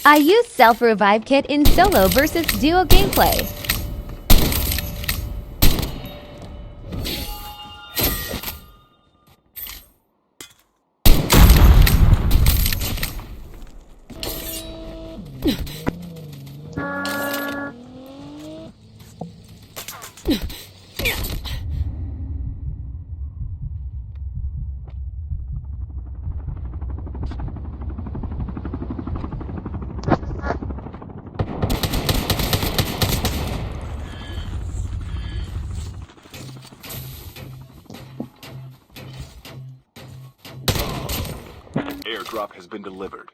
I use self-revive kit in solo versus duo gameplay. Airdrop has been delivered.